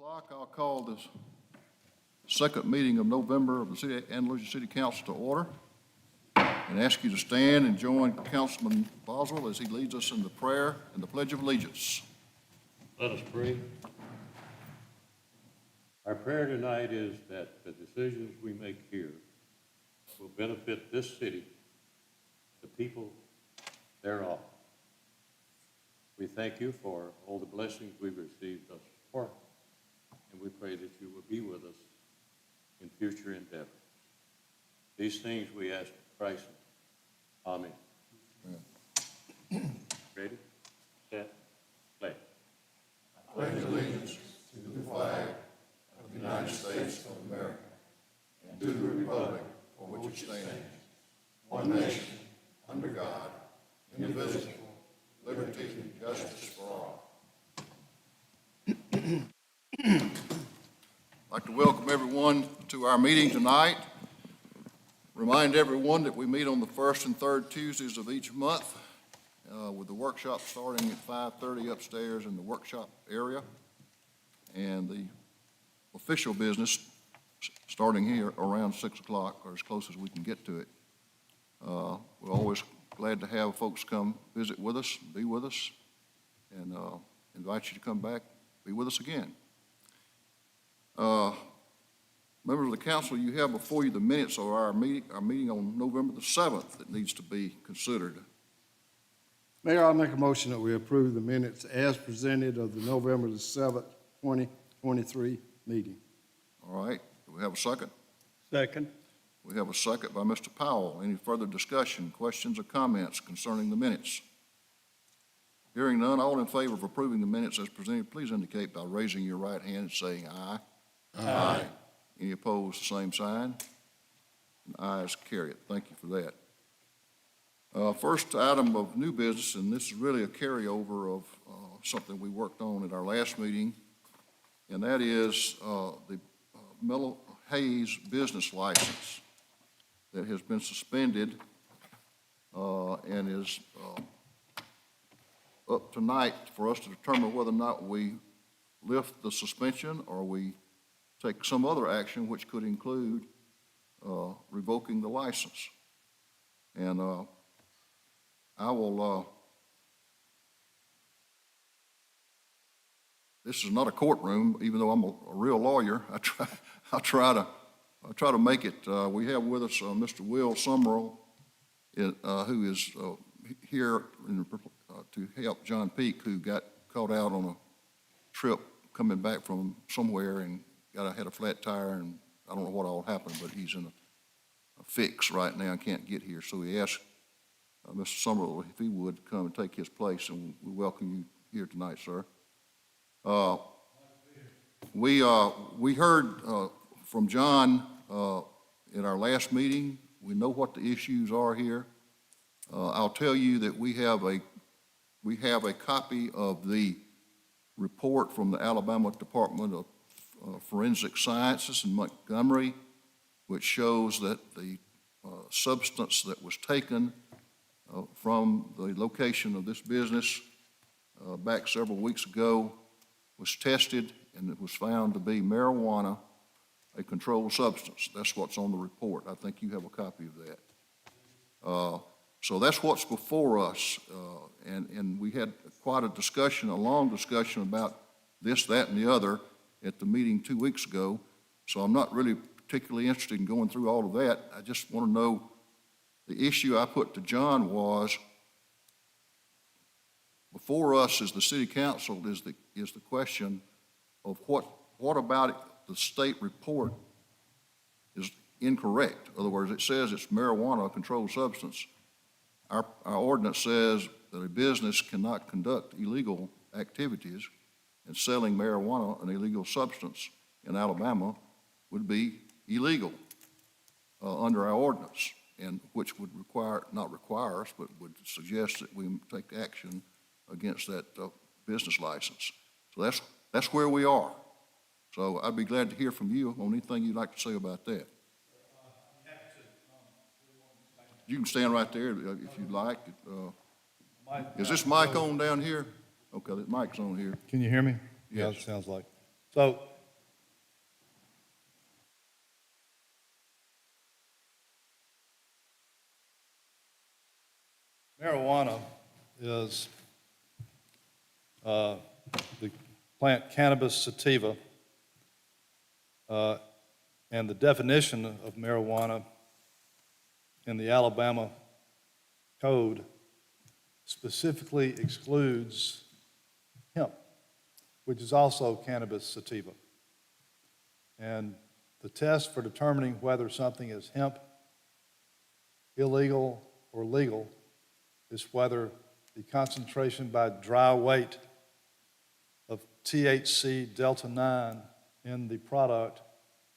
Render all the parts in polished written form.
o'clock, I'll call this second meeting of November of the Andalusia City Council to order and ask you to stand and join Councilman Boswell as he leads us in the prayer and the Pledge of Allegiance. Let us pray. Our prayer tonight is that the decisions we make here will benefit this city, the people thereof. We thank you for all the blessings we've received thus far, and we pray that you will be with us in future endeavor. These things we ask in Christ. Amen. Ready, set, play. I pledge allegiance to the flag of the United States of America and to the republic for which it stands, one nation, under God, indivisible, liberty and justice for all. I'd like to welcome everyone to our meeting tonight. Remind everyone that we meet on the first and third Tuesdays of each month with the workshop starting at 5:30 upstairs in the workshop area, and the official business starting here around 6 o'clock, or as close as we can get to it. We're always glad to have folks come visit with us, be with us, and invite you to come back, be with us again. Members of the council, you have before you the minutes of our meeting on November the 7th that needs to be considered. Mayor, I'll make a motion that we approve the minutes as presented of the November the 7th, 2023 meeting. All right, do we have a second? Second. We have a second by Mr. Powell. Any further discussion, questions, or comments concerning the minutes? Hearing none, all in favor of approving the minutes as presented, please indicate by raising your right hand and saying aye. Aye. Any opposed, the same sign? And ayes carry it. Thank you for that. First item of new business, and this is really a carryover of something we worked on at our last meeting, and that is the Mellow Hayes business license that has been suspended and is up tonight for us to determine whether or not we lift the suspension or we take some other action, which could include revoking the license. And I will, this is not a courtroom, even though I'm a real lawyer. I try to make it. We have with us Mr. Will Summerall, who is here to help John Peake, who got caught out on a trip coming back from somewhere and had a flat tire, and I don't know what all happened, but he's in a fix right now and can't get here. So he asked Mr. Summerall if he would come and take his place, and we welcome you here tonight, sir. We heard from John in our last meeting. We know what the issues are here. I'll tell you that we have a copy of the report from the Alabama Department of Forensic Sciences in Montgomery, which shows that the substance that was taken from the location of this business back several weeks ago was tested, and it was found to be marijuana, a controlled substance. That's what's on the report. I think you have a copy of that. So that's what's before us, and we had quite a discussion, a long discussion about this, that, and the other at the meeting 2 weeks ago. So I'm not really particularly interested in going through all of that. I just want to know, the issue I put to John was, before us as the city council is the question of what about it, the state report is incorrect. In other words, it says it's marijuana, a controlled substance. Our ordinance says that a business cannot conduct illegal activities, and selling marijuana, an illegal substance in Alabama, would be illegal under our ordinance, and which would not require us, but would suggest that we take action against that business license. So that's where we are. So I'd be glad to hear from you on anything you'd like to say about that. You can stand right there if you'd like. Is this mic on down here? Okay, the mic's on here. Can you hear me? Yes. Yeah, it sounds like. So Marijuana is the plant cannabis sativa, and the definition of marijuana in the Alabama Code specifically excludes hemp, which is also cannabis sativa. And the test for determining whether something is hemp, illegal, or legal is whether the concentration by dry weight of THC delta 9 in the product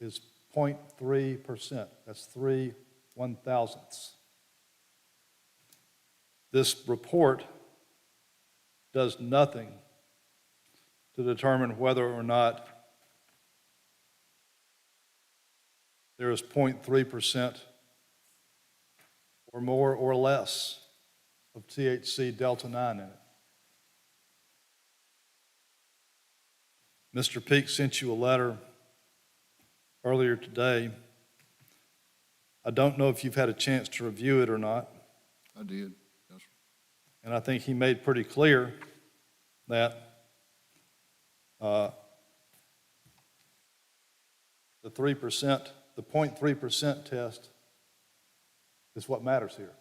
is 0.3%. That's 3/1000ths. This report does nothing to determine whether or not there is 0.3% or more or less of THC delta 9 in it. Mr. Peake sent you a letter earlier today. I don't know if you've had a chance to review it or not, I did, yes, sir. and I think he made pretty clear that the 3%, the 0.3% test is what matters here.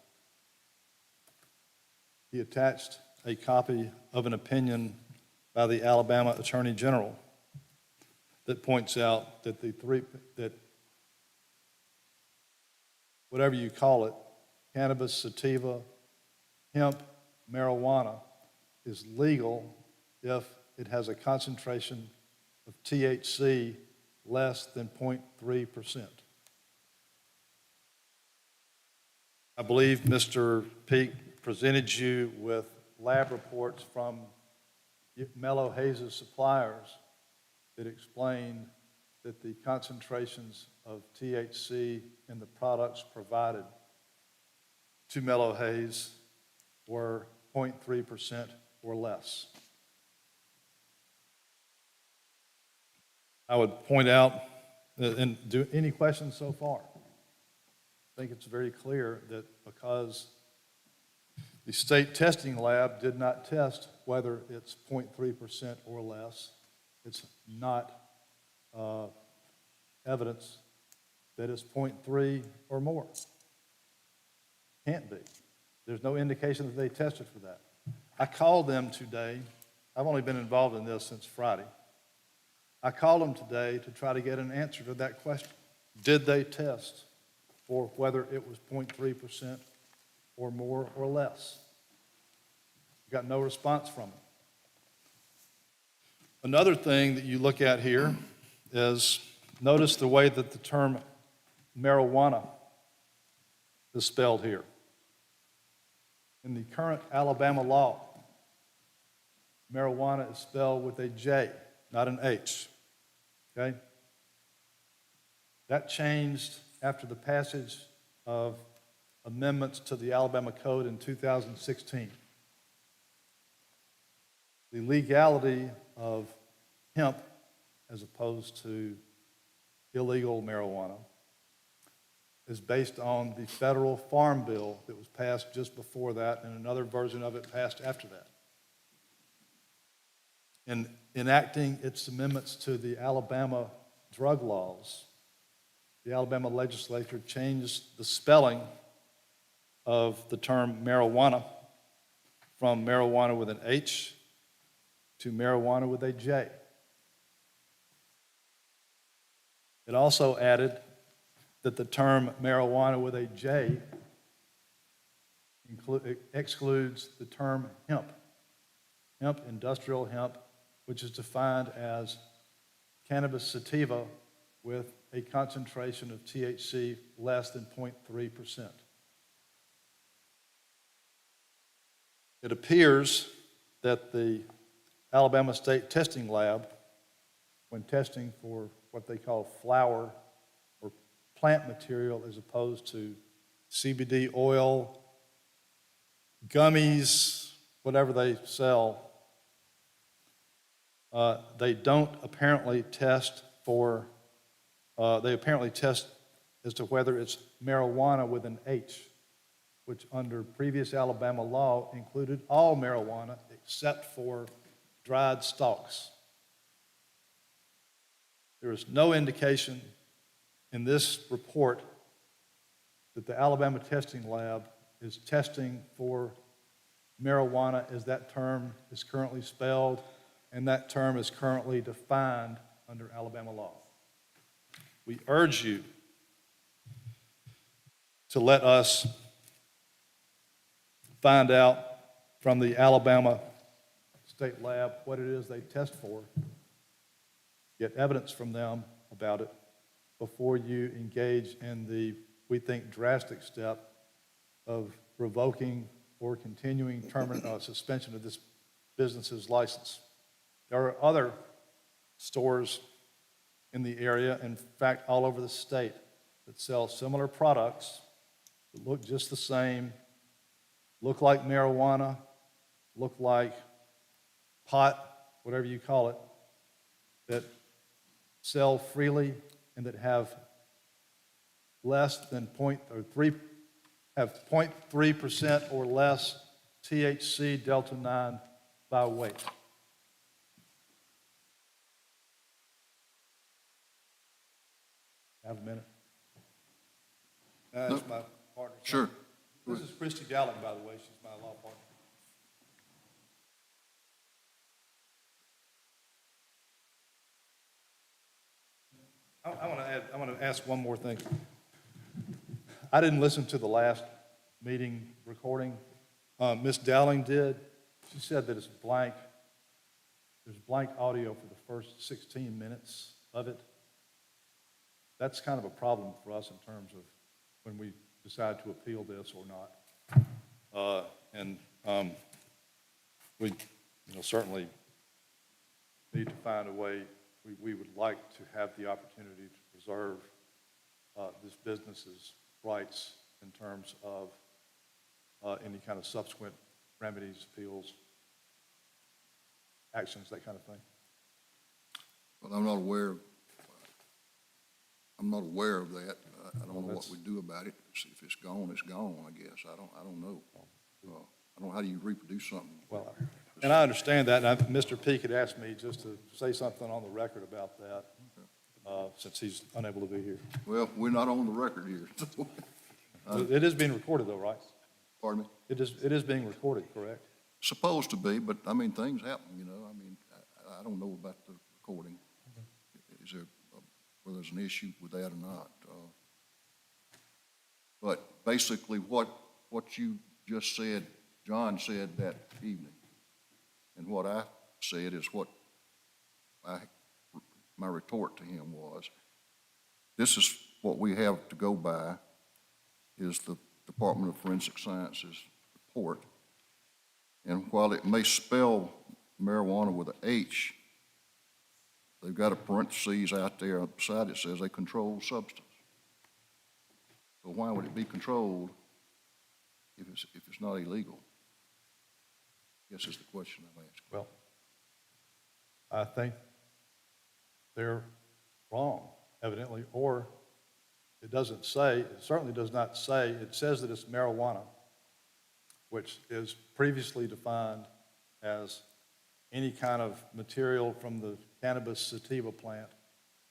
He attached a copy of an opinion by the Alabama Attorney General that points out that that whatever you call it, cannabis, sativa, hemp, marijuana, is legal if it has a concentration of THC less than 0.3%. I believe Mr. Peake presented you with lab reports from Mellow Hayes' suppliers that explained that the concentrations of THC in the products provided to Mellow Hayes were 0.3% or less. I would point out, and do any questions so far? I think it's very clear that because the state testing lab did not test whether it's 0.3% or less, it's not evidence that it's 0.3 or more. Can't be. There's no indication that they tested for that. I called them today. I've only been involved in this since Friday. I called them today to try to get an answer to that question. Did they test for whether it was 0.3% or more or less? Got no response from them. Another thing that you look at here is notice the way that the term marijuana is spelled here. In the current Alabama law, marijuana is spelled with a J, not an H. Okay? That changed after the passage of amendments to the Alabama Code in 2016. The legality of hemp as opposed to illegal marijuana is based on the federal farm bill that was passed just before that, and another version of it passed after that. In enacting its amendments to the Alabama drug laws, the Alabama legislature changed the spelling of the term marijuana from marijuana with an H to marijuana with a J. It also added that the term marijuana with a J excludes the term hemp. Hemp, industrial hemp, which is defined as cannabis sativa with a concentration of THC less than 0.3%. It appears that the Alabama State Testing Lab, when testing for what they call flower or plant material as opposed to CBD oil, gummies, whatever they sell, they don't apparently test for, they apparently test as to whether it's marijuana with an H which under previous Alabama law included all marijuana except for dried stalks. There is no indication in this report that the Alabama testing lab is testing for marijuana as that term is currently spelled and that term is currently defined under Alabama law. We urge you to let us find out from the Alabama State Lab what it is they test for, get evidence from them about it before you engage in the, we think, drastic step of revoking or continuing suspension of this business's license. There are other stores in the area, in fact, all over the state, that sell similar products that look just the same, look like marijuana, look like pot, whatever you call it, that sell freely and that have less than 0.3% or less THC Delta 9 by weight. Have a minute? That's my partner. Sure. This is Christy Dowling, by the way. She's my law partner. I want to ask one more thing. I didn't listen to the last meeting recording. Ms. Dowling did. She said that it's blank. There's blank audio for the first 16 minutes of it. That's kind of a problem for us in terms of when we decide to appeal this or not. We certainly need to find a way. We would like to have the opportunity to preserve this business's rights in terms of any kind of subsequent remedies, appeals, actions, that kind of thing. Well, I'm not aware of that. I don't know what we do about it. If it's gone, it's gone, I guess. I don't know. I don't know how do you reproduce something. Well, and I understand that, and Mr. Peake had asked me just to say something on the record about that, since he's unable to be here. Well, we're not on the record here. It is being recorded though, right? Pardon me? It is being recorded, correct? Supposed to be, but I mean, things happen, you know. I mean, I don't know about the recording. Is there, whether there's an issue with that or not. But basically what you just said, John said that evening, and what I said is what my retort to him was, this is what we have to go by, is the Department of Forensic Sciences report. And while it may spell marijuana with an H, they've got a parentheses out there beside it says a controlled substance. So why would it be controlled if it's not illegal? I guess is the question I'm asking. Well, I think they're wrong, evidently, or it doesn't say, it certainly does not say, it says that it's marijuana, which is previously defined as any kind of material from the cannabis sativa plant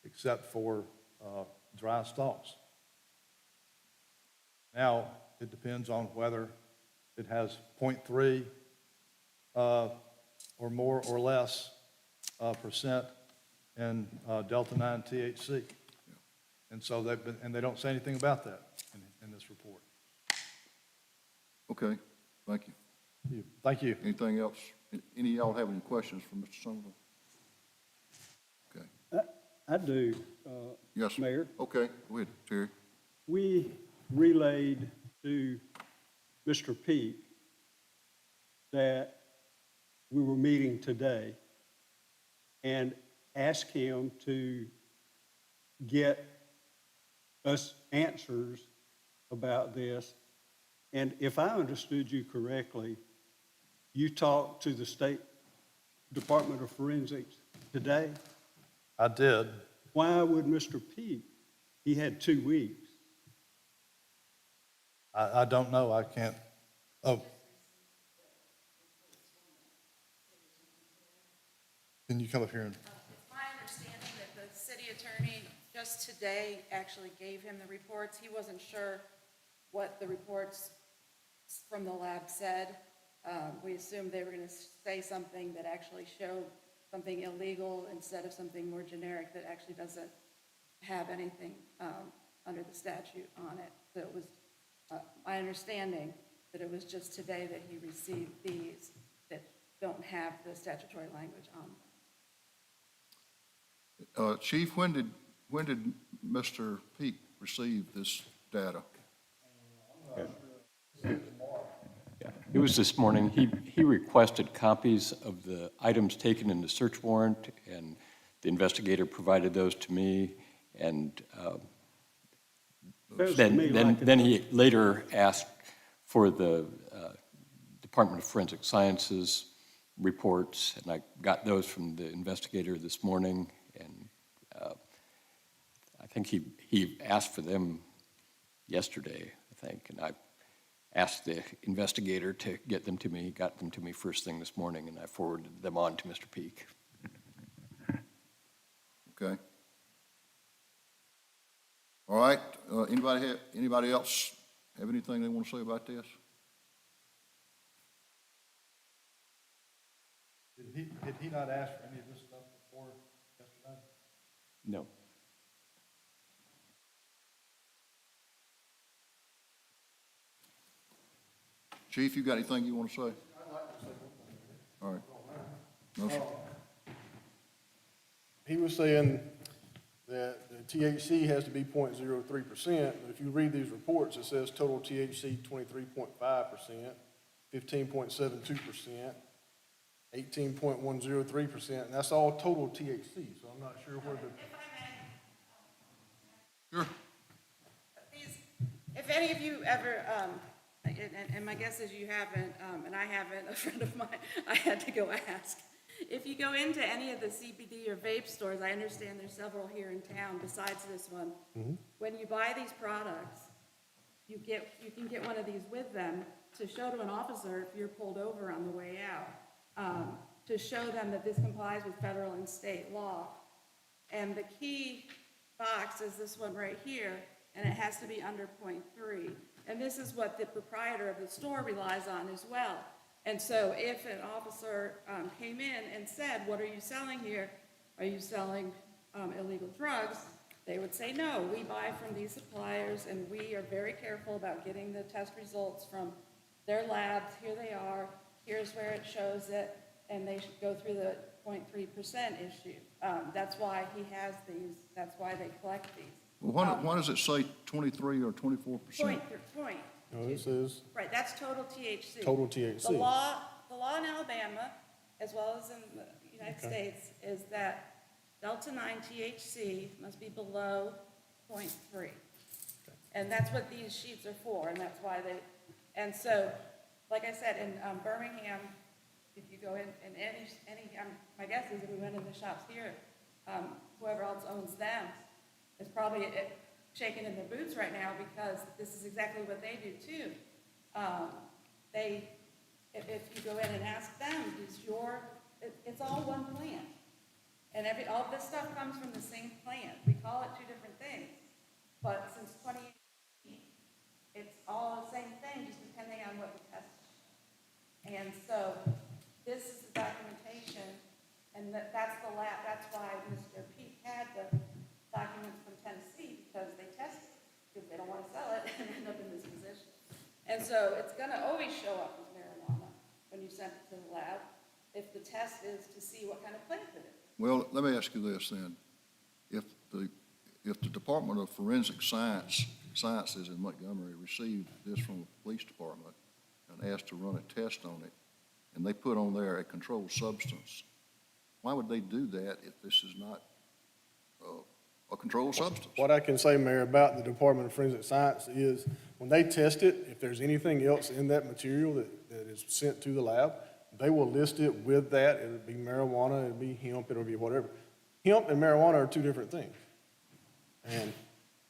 except for dry stalks. Now, it depends on whether it has 0.3 or more or less percent in Delta 9 THC. Yeah. And so they don't say anything about that in this report. Okay, thank you. Thank you. Anything else? Any of y'all have any questions for Mr. Sullivan? Okay. I do, Yes, sir. Mayor. Okay, go ahead, Terry. We relayed to Mr. Peake that we were meeting today and asked him to get us answers about this. And if I understood you correctly, you talked to the State Department of Forensics today? I did. Why would Mr. Peake, he had 2 weeks, I don't know, I can't, oh. Can you come up here and, It's my understanding that the city attorney just today actually gave him the reports. He wasn't sure what the reports from the lab said. We assumed they were going to say something that actually showed something illegal instead of something more generic that actually doesn't have anything under the statute on it. So it was my understanding that it was just today that he received these that don't have the statutory language on them. Chief, when did Mr. Peak receive this data? Yeah, it was this morning. He requested copies of the items taken in the search warrant, and the investigator provided those to me, and Sounds to me like then he later asked for the Department of Forensic Sciences reports, and I got those from the investigator this morning, and I think he asked for them yesterday, I think, and I asked the investigator to get them to me. He got them to me first thing this morning, and I forwarded them on to Mr. Peak. Okay. All right, anybody else have anything they want to say about this? did he not ask for any of this stuff before yesterday? No. Chief, you got anything you want to say? All right. No, sir. He was saying that the THC has to be 0.03%, but if you read these reports, it says total THC 23.5%, 15.72%, 18.103%, and that's all total THC, so I'm not sure where the. Sure. If any of you ever, and my guess is you haven't, and I haven't, a friend of mine, I had to go ask. If you go into any of the CBD or vape stores, I understand there's several here in town besides this one. When you buy these products, you can get one of these with them to show to an officer if you're pulled over on the way out, to show them that this complies with federal and state law. And the key box is this one right here, and it has to be under 0.3. And this is what the proprietor of the store relies on as well. And so if an officer came in and said, what are you selling here? Are you selling illegal drugs? They would say, no, we buy from these suppliers, and we are very careful about getting the test results from their labs. Here they are. Here's where it shows it. And they should go through the 0.3% issue. That's why he has these. That's why they collect these. Well, why does it say 23 or 24%? Point. No, it says Right, that's total THC. total THC. The law in Alabama, as well as in the United States, is that Delta 9 THC must be below 0.3. And that's what these sheets are for, and that's why they, and so, like I said, in Birmingham, if you go in any my guess is if we went in the shops here, whoever else owns them is probably shaking in their boots right now, because this is exactly what they do too. If you go in and ask them, it's all one plant. And all this stuff comes from the same plant. We call it two different things. But since 2018, it's all the same thing, just depending on what the test is. And so this is the documentation, and that's the lab. That's why Mr. Peak had the documents from Tennessee, because they tested it, because they don't want to sell it and end up in this position. And so it's going to always show up as marijuana when you send it to the lab, if the test is to see what kind of plant it is. Well, let me ask you this then. If the Department of Forensic Sciences in Montgomery received this from the police department and asked to run a test on it, and they put on there a controlled substance, why would they do that if this is not a controlled substance? What I can say, Mayor, about the Department of Forensic Science is when they test it, if there's anything else in that material that is sent to the lab, they will list it with that. It'll be marijuana, it'll be hemp, it'll be whatever. Hemp and marijuana are two different things. And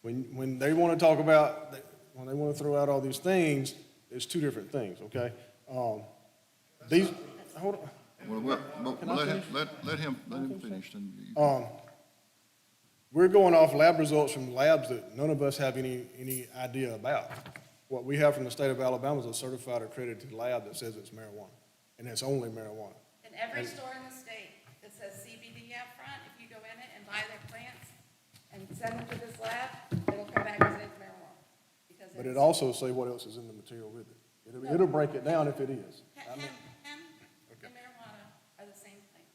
when they want to talk about when they want to throw out all these things, it's two different things, okay? These, hold on. Well, let him finish, and you. We're going off lab results from labs that none of us have any idea about. What we have from the state of Alabama is a certified accredited lab that says it's marijuana, and it's only marijuana. In every store in the state that says CBD out front, if you go in it and buy their plants and send them to this lab, it'll come back and say it's marijuana. Because But it it's also say what else is in the material with it. It'll break it down if it is. hemp and marijuana are the same thing.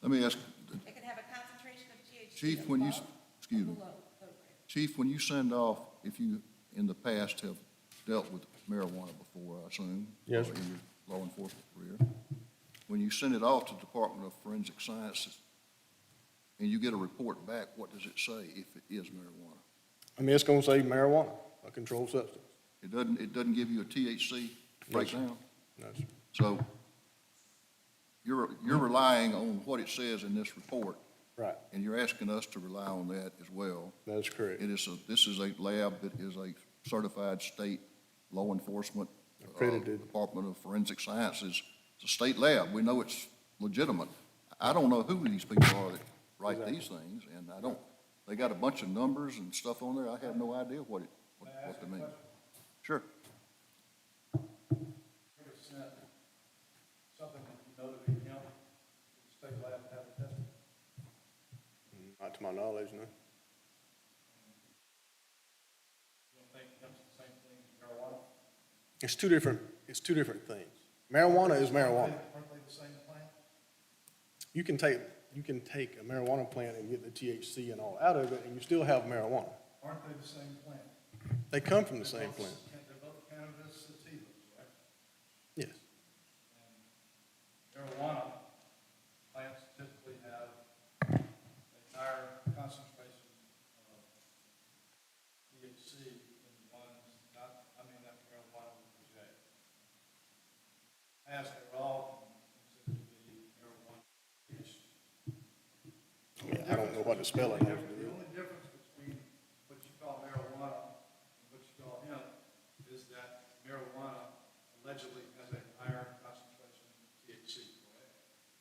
Let me ask, It can have a concentration of THC Chief, when you, above excuse or me, below low grade. Chief, when you send off, if you, in the past, have dealt with marijuana before, I assume? Yes. In your law enforcement career, when you send it off to the Department of Forensic Sciences, and you get a report back, what does it say if it is marijuana? I mean, it's gonna say marijuana, a controlled substance. It doesn't give you a THC breakdown? No, sir. So you're relying on what it says in this report, Right, and you're asking us to rely on that as well. that is correct. This is a lab that is a certified state law enforcement. Accredited. Department of Forensic Sciences. It's a state lab. We know it's legitimate. I don't know who these people are that write these things, and they got a bunch of numbers and stuff on there. I have no idea what they mean. Sure. Something that you know to be hemp, the state lab have it tested. Not to my knowledge, no. You don't think hemp's the same thing as marijuana? It's two different things. Marijuana is marijuana. Aren't they the same plant? You can take a marijuana plant and get the THC and all out of it, and you still have marijuana. Aren't they the same plant? They come from the same plant. They're both cannabis sativas, right? Yes. Marijuana plants typically have a higher concentration of THC than the ones that marijuana with the J. As they're all considered to be marijuana THC. I mean, I don't know what the spelling has to do. The only difference between what you call marijuana and what you call hemp is that marijuana allegedly has a higher concentration of THC, correct?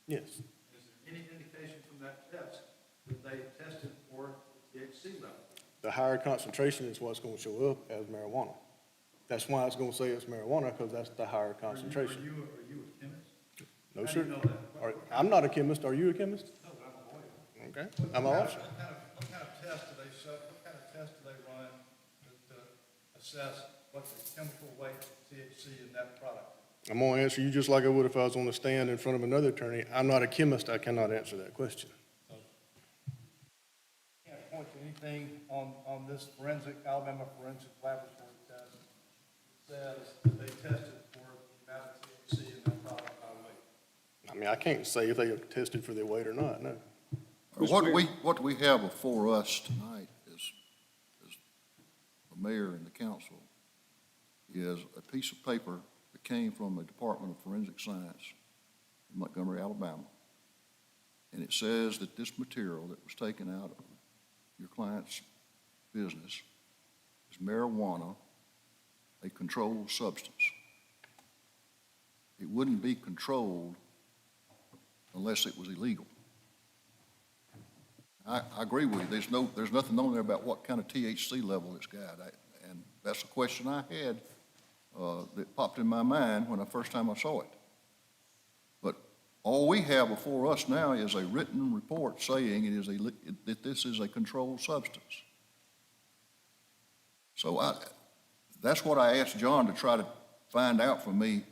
Yes. Is there any indication from that test that they tested for the THC level? The higher concentration is what's going to show up as marijuana. That's why it's going to say it's marijuana, because that's the higher concentration. Are you a chemist? No, How do sir. you know that? I'm not a chemist. Are you a chemist? No, but I'm a lawyer. Okay, I'm an officer. What kind of test do they show, what kind of test do they run to assess what the chemical weight of THC in that product? I'm going to answer you just like I would if I was on the stand in front of another attorney. I'm not a chemist. I cannot answer that question. Can't point to anything on this Alabama forensic laboratory test that says that they tested for the amount of THC in that product by weight. I mean, I can't say if they have tested for their weight or not, no. What we have before us tonight is the mayor and the council is a piece of paper that came from the Department of Forensic Science in Montgomery, Alabama. And it says that this material that was taken out of your client's business is marijuana, a controlled substance. It wouldn't be controlled unless it was illegal. I agree with you. There's nothing on there about what kind of THC level it's got. And that's a question I had that popped in my mind when the first time I saw it. But all we have before us now is a written report saying that this is a controlled substance. So that's what I asked John to try to find out for me.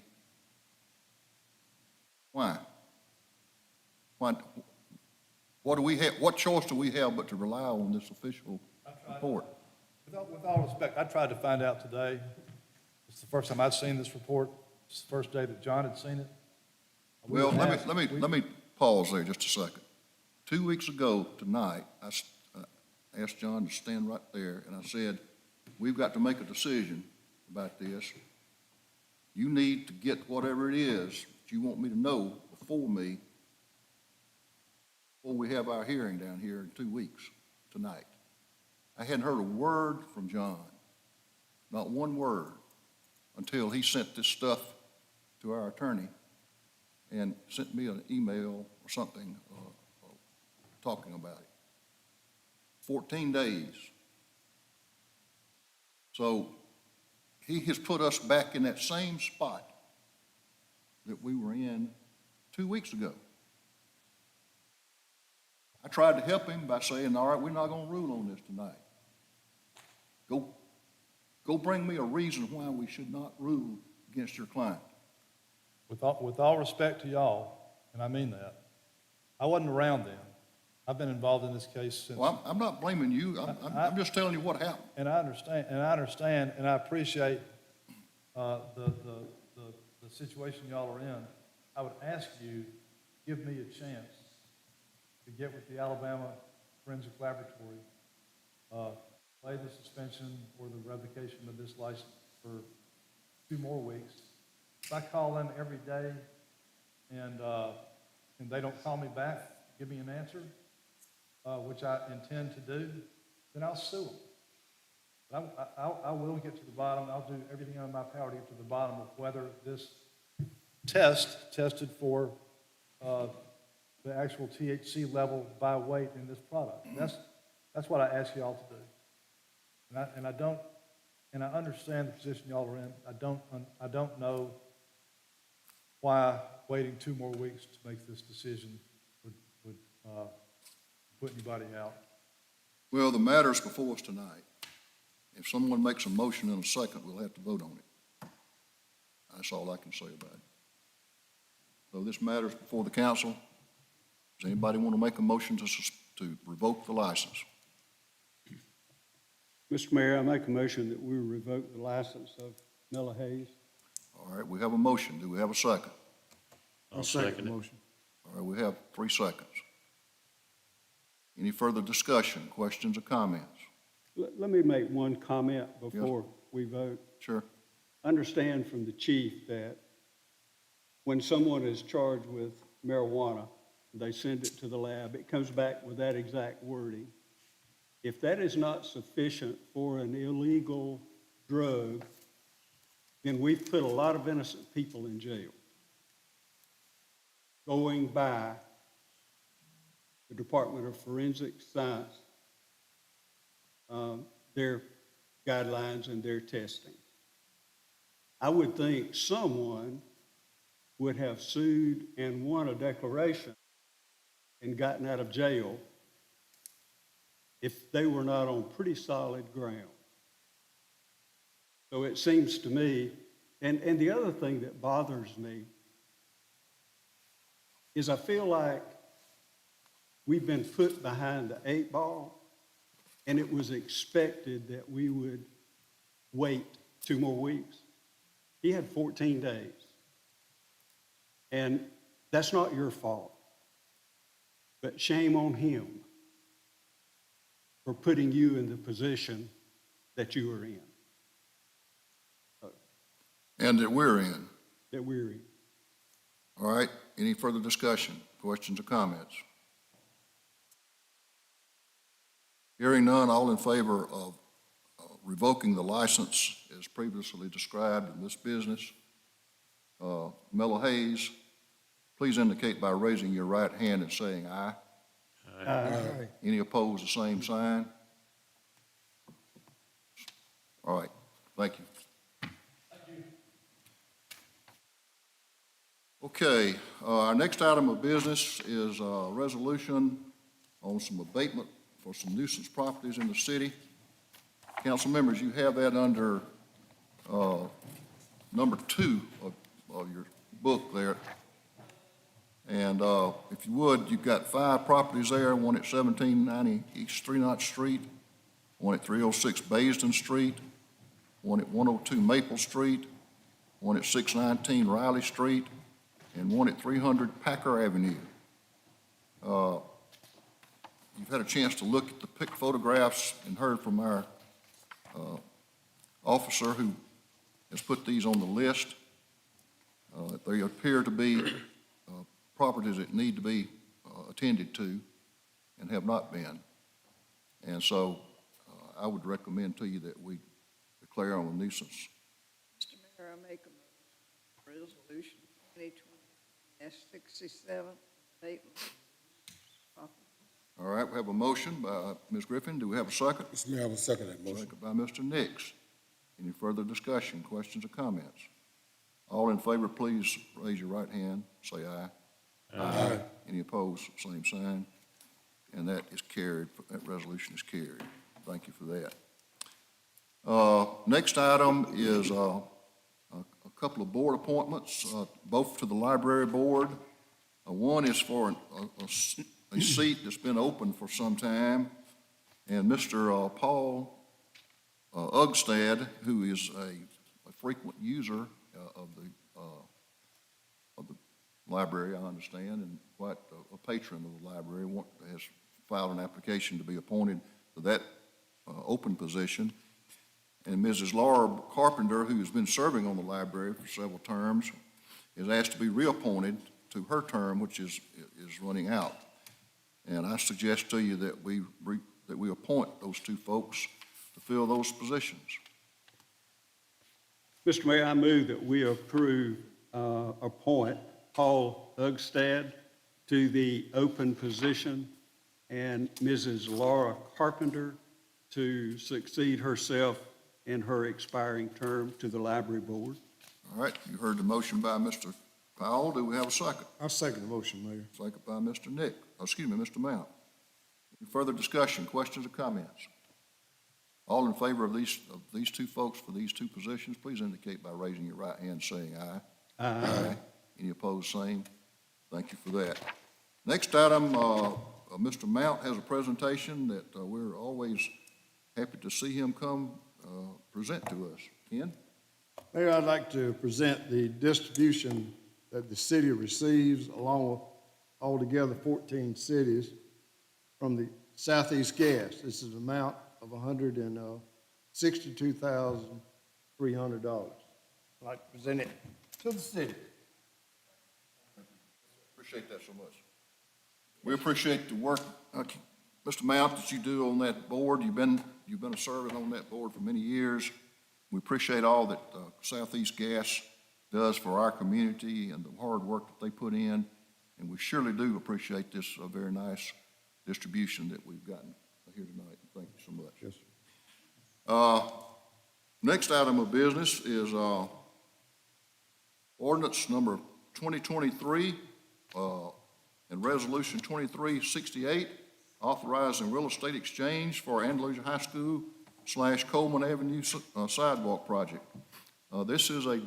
Why? What do we have? What choice do we have but to rely on this official report? With all respect, I tried to find out today. It's the first time I'd seen this report. It's the first day that John had seen it. Well, let me pause there just a second. 2 weeks ago tonight, I asked John to stand right there, and I said, we've got to make a decision about this. You need to get whatever it is that you want me to know before we have our hearing down here in 2 weeks tonight. I hadn't heard a word from John. not one word, until he sent this stuff to our attorney and sent me an email or something talking about it. 14 days. So he has put us back in that same spot that we were in 2 weeks ago. I tried to help him by saying, all right, we're not going to rule on this tonight. Go bring me a reason why we should not rule against your client. With all respect to y'all, and I mean that, I wasn't around then. I've been involved in this case since. Well, I'm not blaming you. I'm just telling you what happened. And I understand, and I appreciate the situation y'all are in. I would ask you, give me a chance to get with the Alabama Forensic Laboratory, lay the suspension or the revocation of this license for 2 more weeks. If I call them every day and they don't call me back, give me an answer, which I intend to do, then I'll sue them. But I will get to the bottom. I'll do everything in my power to get to the bottom of whether this tested for the actual THC level by weight in this product. That's what I ask you all to do. And I understand the position y'all are in. I don't know why waiting 2 more weeks to make this decision would put anybody out. Well, the matter's before us tonight. If someone makes a motion in a second, we'll have to vote on it. That's all I can say about it. So this matter's before the council. Does anybody want to make a motion to revoke the license? Mr. Mayor, I make a motion that we revoke the license of Miller Hayes. All right, we have a motion. Do we have a second? I'll second the motion. All right, we have 3 seconds. Any further discussion, questions, or comments? Let me make one comment before we vote. Sure. Understand from the chief that when someone is charged with marijuana, they send it to the lab, it comes back with that exact wording. If that is not sufficient for an illegal drug, then we've put a lot of innocent people in jail. Going by the Department of Forensic Science, their guidelines and their testing. I would think someone would have sued and won a declaration and gotten out of jail if they were not on pretty solid ground. So it seems to me, and the other thing that bothers me is I feel like we've been put behind the 8 ball, and it was expected that we would wait 2 more weeks. He had 14 days. And that's not your fault. But shame on him for putting you in the position that you are in. And that we're in. That we're in. All right, any further discussion, questions, or comments? Hearing none, all in favor of revoking the license as previously described in this business, Mello Hayes, please indicate by raising your right hand and saying aye. Aye. Any opposed, the same sign? All right, thank you. Okay, our next item of business is a resolution on some abatement for some nuisance properties in the city. Council members, you have that under number 2 of your book there. And if you would, you've got 5 properties there, one at 1790 East 3 Street, one at 306 Baysden Street, one at 102 Maple Street, one at 619 Riley Street, and one at 300 Packer Avenue. You've had a chance to look at the photographs and heard from our officer who has put these on the list. They appear to be properties that need to be attended to and have not been. And so I would recommend to you that we declare on a nuisance. Mr. Mayor, I make a resolution 2020-67, abatement. All right, we have a motion by Ms. Griffin. Do we have a second? Mr. Mayor, I will second that motion. Second by Mr. Nix. Any further discussion, questions, or comments? All in favor, please raise your right hand, say aye. Aye. Any opposed, same sign. And that is carried, that resolution is carried. Thank you for that. Next item is a couple of board appointments, both to the library board. One is for a seat that's been open for some time, and Mr. Paul Ugstad, who is a frequent user of the library, I understand, and quite a patron of the library, has filed an application to be appointed to that open position. And Mrs. Laura Carpenter, who has been serving on the library for several terms, is asked to be reappointed to her term, which is running out. And I suggest to you that we appoint those two folks to fill those positions. Mr. Mayor, I move that we appoint Paul Ugstad to the open position and Mrs. Laura Carpenter to succeed herself in her expiring term to the library board. All right, you heard the motion by Mr. Powell. Do we have a second? I'll second the motion, Mayor. Second by Mr. Mr. Mount. Any further discussion, questions, or comments? All in favor of these two folks for these two positions, please indicate by raising your right hand, saying aye. Aye. Any opposed, same. Thank you for that. Next item, Mr. Mount has a presentation that we're always happy to see him come present to us. Ken? Mayor, I'd like to present the distribution that the city receives along with altogether 14 cities from the Southeast Gas. This is an amount of $162,300. I'd like to present it to the city. Appreciate that so much. We appreciate the work, Mr. Mount, that you do on that board. You've been a servant on that board for many years. We appreciate all that Southeast Gas does for our community and the hard work that they put in, and we surely do appreciate this very nice distribution that we've gotten here tonight. Thank you so much. Yes, sir. Next item of business is ordinance number 2023 and resolution 2368, authorizing real estate exchange for Andalusia High School / Coleman Avenue sidewalk project. This is a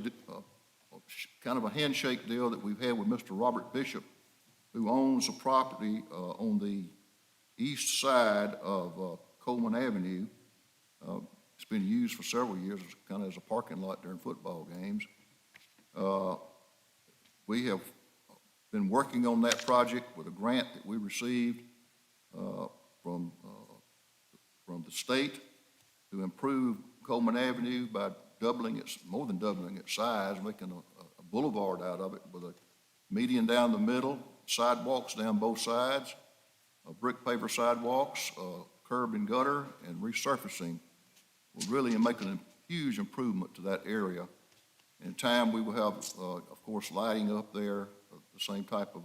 kind of a handshake deal that we've had with Mr. Robert Bishop, who owns a property on the east side of Coleman Avenue. It's been used for several years kind of as a parking lot during football games. We have been working on that project with a grant that we received from the state to improve Coleman Avenue by more than doubling its size, making a boulevard out of it with a median down the middle, sidewalks down both sides, brick paver sidewalks, curb and gutter, and resurfacing. We're really making a huge improvement to that area. In time, we will have, of course, lighting up there, the same type of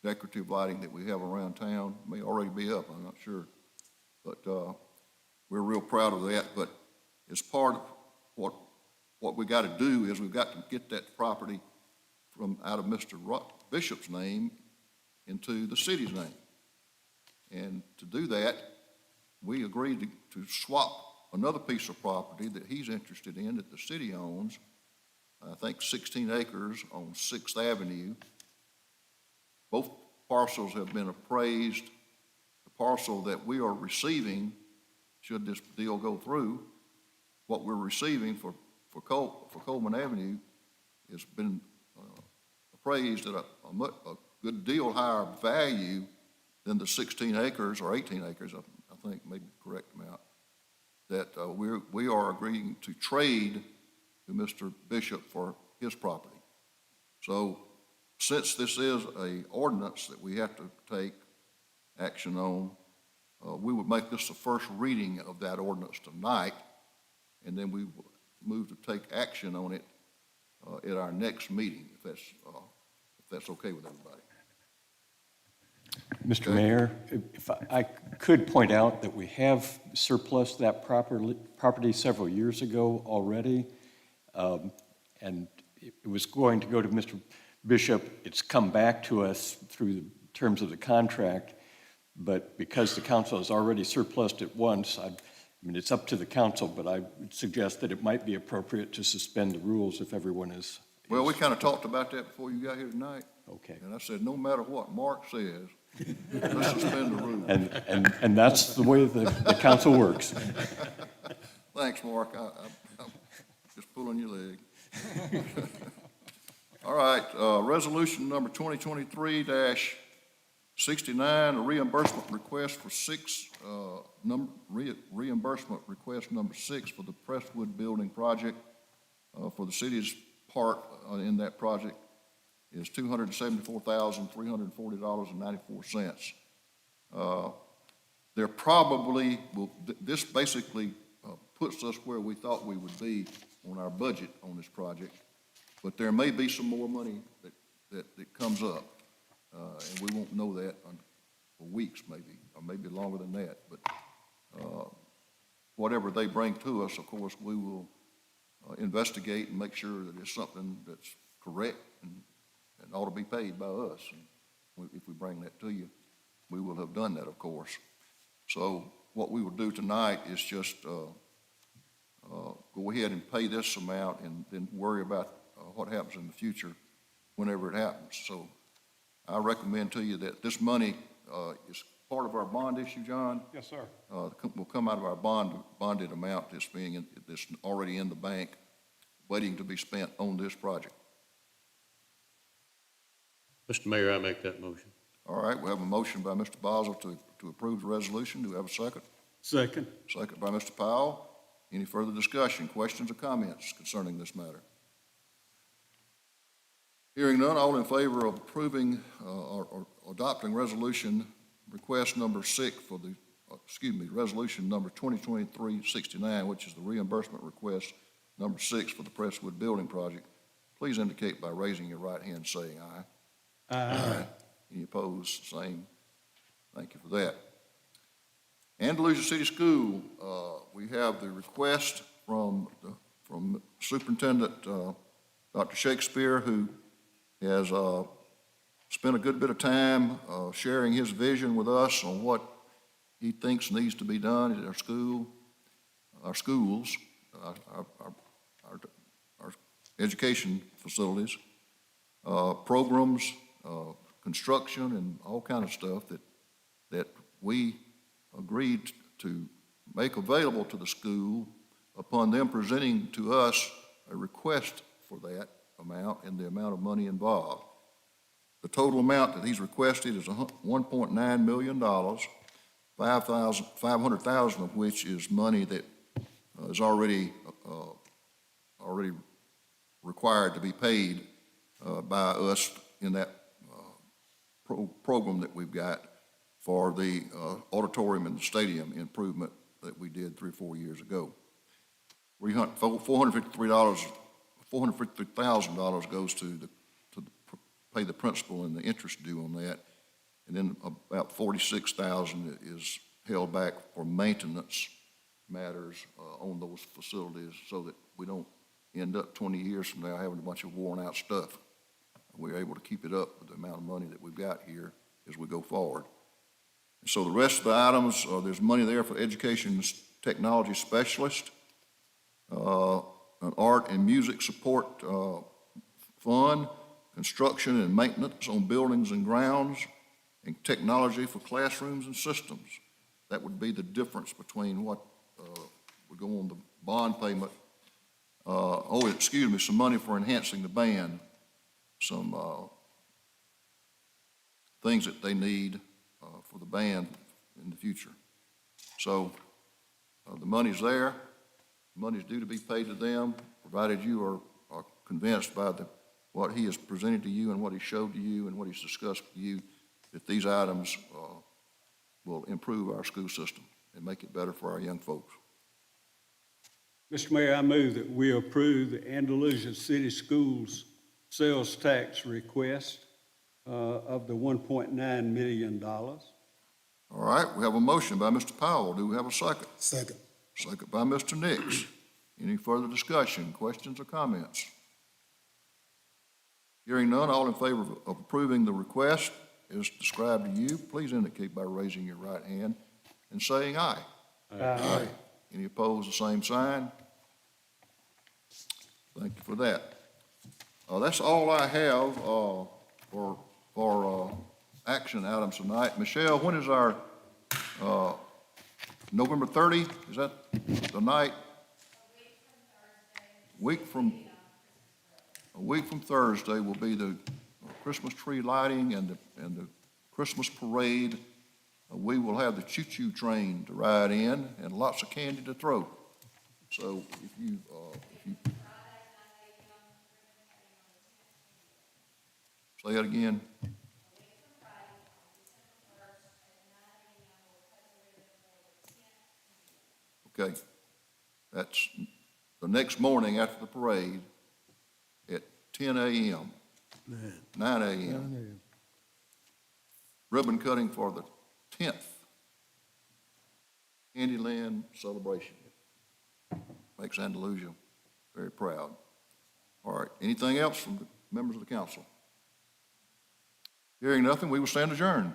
decorative lighting that we have around town. It may already be up, I'm not sure. But we're real proud of that. But as part of what we got to do is we've got to get that property from out of Mr. Bishop's name into the city's name. And to do that, we agreed to swap another piece of property that he's interested in that the city owns, I think 16 acres on 6th Avenue. Both parcels have been appraised. The parcel that we are receiving, should this deal go through, what we're receiving for Coleman Avenue has been appraised at a good deal higher value than the 16 acres or 18 acres, I think, maybe the correct amount, that we are agreeing to trade to Mr. Bishop for his property. So since this is an ordinance that we have to take action on, we would make this the first reading of that ordinance tonight, and then we will move to take action on it at our next meeting, if that's okay with everybody. Mr. Okay. Mayor, if I could point out that we have surplus that property several years ago already, and it was going to go to Mr. Bishop. It's come back to us through the terms of the contract, but because the council has already surplused it once, I mean, it's up to the council, but I would suggest that it might be appropriate to suspend the rules if everyone is. Well, we kind of talked about that before you got here tonight, Okay. and I said, no matter what Mark says, let's suspend the rules. And that's the way the council works. Thanks, Mark. I'm just pulling your leg. All right, resolution number 2023-69, a reimbursement request for reimbursement request number 6 for the Presswood Building project for the city's part in that project is $274,340.94. There probably will, this basically puts us where we thought we would be on our budget on this project, but there may be some more money that comes up, and we won't know that for weeks maybe, or maybe longer than that, but whatever they bring to us, of course, we will investigate and make sure that it's something that's correct and ought to be paid by us. And if we bring that to you, we will have done that, of course. So what we will do tonight is just go ahead and pay this amount and then worry about what happens in the future whenever it happens. So I recommend to you that this money is part of our bond issue, John. Yes, sir. Will come out of our bonded amount that's that's already in the bank, waiting to be spent on this project. Mr. Mayor, I make that motion. All right, we have a motion by Mr. Boswell to approve the resolution. Do we have a second? Second. Second by Mr. Powell. Any further discussion, questions, or comments concerning this matter? Hearing none, all in favor of approving or adopting resolution request number 6 for the, resolution number 2023-69, which is the reimbursement request number 6 for the Presswood Building project, please indicate by raising your right hand saying aye. Aye. Any opposed, same. Thank you for that. Andalusia City School, we have the request from Superintendent Dr. Shakespeare, who has spent a good bit of time sharing his vision with us on what he thinks needs to be done at our schools, our education facilities, programs, construction, and all kind of stuff that we agreed to make available to the school upon them presenting to us a request for that amount and the amount of money involved. The total amount that he's requested is $1.9 million, $500,000 of which is money that is already required to be paid by us in that program that we've got for the auditorium and the stadium improvement that we did 3 or 4 years ago. $450,000 goes to pay the principal and the interest due on that, and then about $46,000 is held back for maintenance matters on those facilities, so that we don't end up 20 years from now having a bunch of worn out stuff. We're able to keep it up with the amount of money that we've got here as we go forward. And so the rest of the items, there's money there for education technology specialist, an art and music support fund, construction and maintenance on buildings and grounds, and technology for classrooms and systems. That would be the difference between what would go on the bond payment. Some money for enhancing the band, some things that they need for the band in the future. So the money's there. The money's due to be paid to them, provided you are convinced by what he has presented to you and what he showed to you and what he's discussed with you, that these items will improve our school system and make it better for our young folks. Mr. Mayor, I move that we approve the Andalusia City Schools sales tax request of the $1.9 million. All right, we have a motion by Mr. Powell. Do we have a second? Second. Second by Mr. Nix. Any further discussion, questions, or comments? Hearing none, all in favor of approving the request as described to you, please indicate by raising your right hand and saying aye. Aye. Any opposed, the same sign? Thank you for that. That's all I have for action items tonight. Michelle, when is our November 30? Is that the night? A week from Thursday will be the Christmas tree lighting and the Christmas parade. We will have the choo-choo train to ride in and lots of candy to throw. So if you say that again. Okay. That's the next morning after the parade at 10 a.m., 9 a.m. Ribbon cutting for the 10th Candyland celebration. Makes Andalusia very proud. All right, anything else from the members of the council? Hearing nothing, we will stand adjourned.